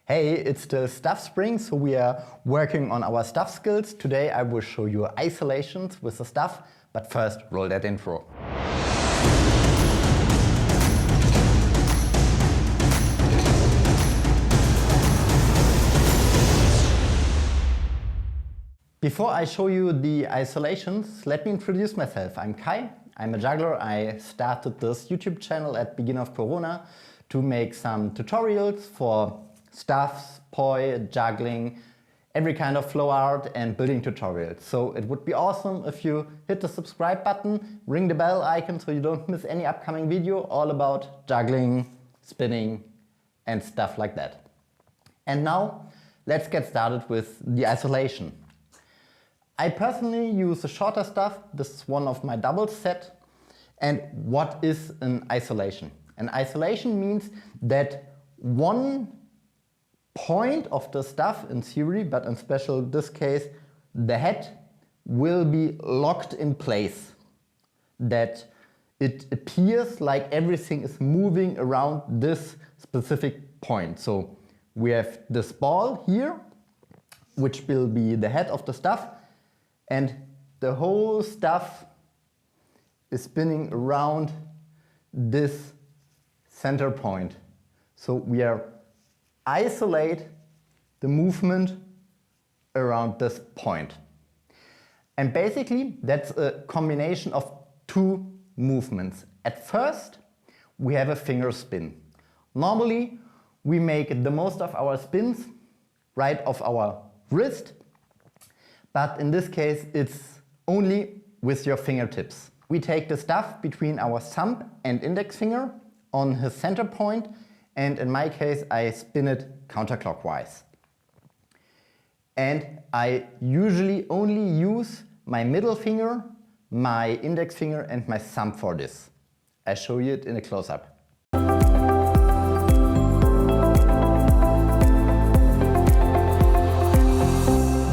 Hey, it's still stuff spring, so we are working on our stuff skills. Today I will show you isolations with the stuff, but first roll that intro. Before I show you the isolations, let me introduce myself. I'm Kai, I'm a juggler. I started this YouTube channel at the beginning of Corona to make some tutorials for stuffs, poi, juggling, every kind of flow art and building tutorials. So it would be awesome if you hit the subscribe button, ring the bell icon so you don't miss any upcoming video all about juggling, spinning and stuff like that. And now let's get started with the isolation. I personally use the shorter stuff. This is one of my doubles set. And what is an isolation? An isolation means that one point of the stuff in theory, but in special this case, the head will be locked in place. That it appears like everything is moving around this specific point. So we have this ball here, which will be the head of the stuff, and the whole stuff is spinning around this center point. So we are isolate the movement around this point. And basically that's a combination of two movements. At first we have a finger spin. Normally we make the most of our spins right off our wrist, but in this case it's only with your fingertips. We take the stuff between our thumb and index finger on his center point, and in my case I spin it counterclockwise. And I usually only use my middle finger, my index finger and my thumb for this. I show you it in a close-up.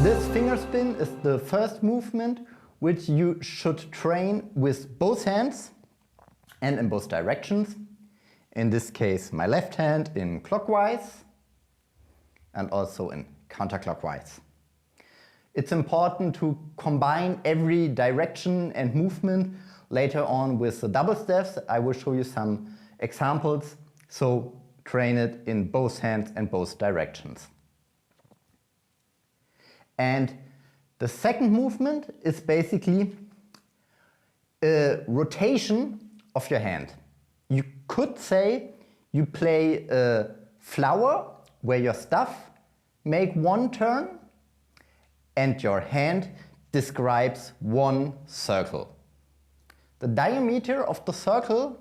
This finger spin is the first movement which you should train with both hands and in both directions. In this case my left hand in clockwise and also in counterclockwise. It's important to combine every direction and movement later on with the double steps. I will show you some examples, so train it in both hands and both directions. And the second movement is basically a rotation of your hand. You could say you play a flower where your stuff make one turn and your hand describes one circle. The diameter of the circle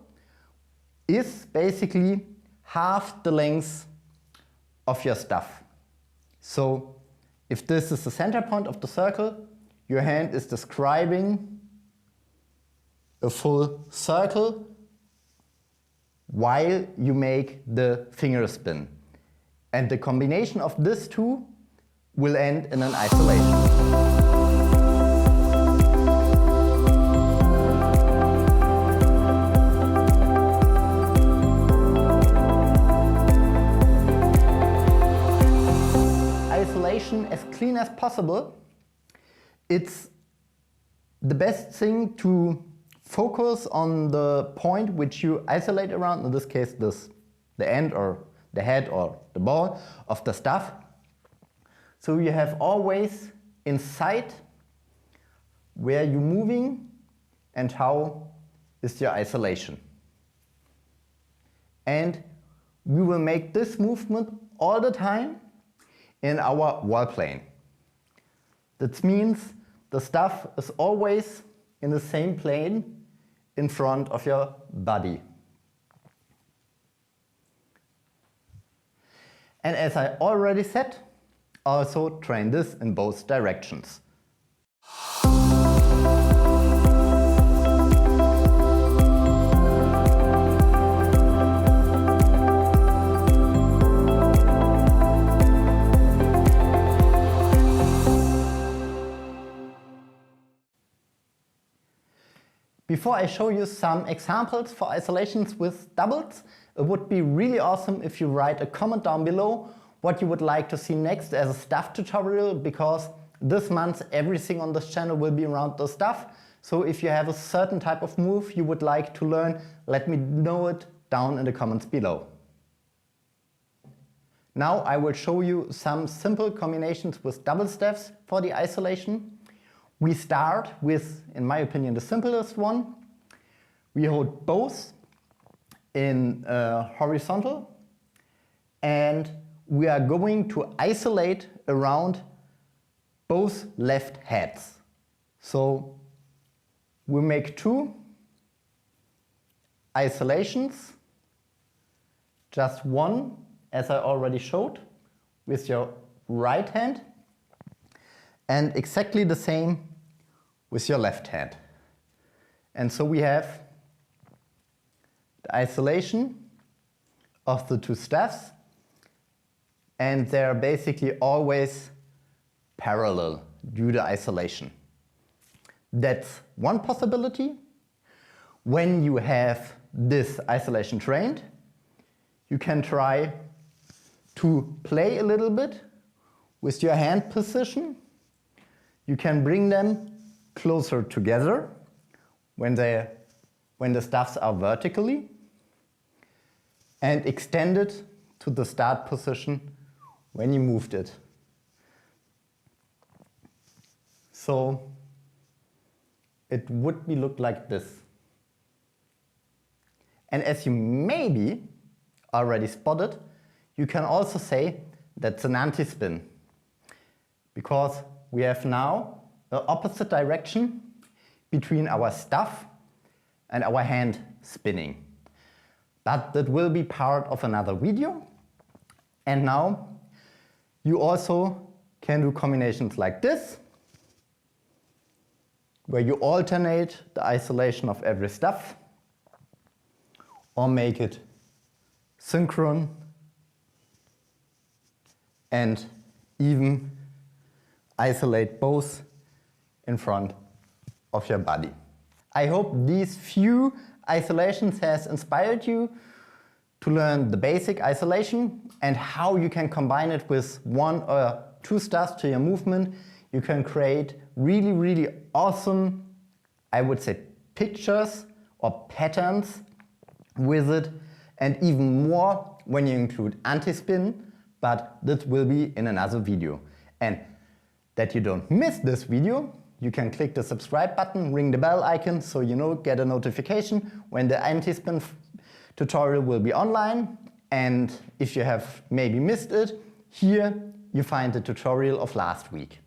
is basically half the length of your stuff. So if this is the center point of the circle, your hand is describing a full circle while you make the finger spin. And the combination of these two will end in an isolation. Isolation as clean as possible. It's the best thing to focus on the point which you isolate around, in this case the end or the head or the ball of the stuff. So you have always in sight where you're moving and how is your isolation. And we will make this movement all the time in our wall plane. That means the stuff is always in the same plane in front of your body. And as I already said, also train this in both directions. Before I show you some examples for isolations with doubles, it would be really awesome if you write a comment down below what you would like to see next as a stuff tutorial, because this month everything on this channel will be around the stuff. So if you have a certain type of move you would like to learn, let me know it down in the comments below. Now I will show you some simple combinations with double staffs for the isolation. We start with, in my opinion, the simplest one. We hold both in horizontal and we are going to isolate around both left heads. So we make 2 isolations, just one, as I already showed, with your right hand, and exactly the same with your left hand. And so we have the isolation of the 2 staffs, and they're basically always parallel due to isolation. That's one possibility. When you have this isolation trained, you can try to play a little bit with your hand position. You can bring them closer together when the staffs are vertically, and extend it to the start position when you moved it. So it would look like this. And as you maybe already spotted, you can also say that's an anti-spin, because we have now the opposite direction between our staff and our hand spinning. But that will be part of another video. And now you also can do combinations like this, where you alternate the isolation of every staff, or make it synchron and even isolate both in front of your body. I hope these few isolations has inspired you to learn the basic isolation and how you can combine it with 1 or 2 staffs to your movement. You can create really, really awesome, I would say, pictures or patterns with it, and even more when you include anti-spin, but that will be in another video. And that you don't miss this video, you can click the subscribe button, ring the bell icon, so you get a notification when the anti-spin tutorial will be online. And if you have maybe missed it, here you find the tutorial of last week.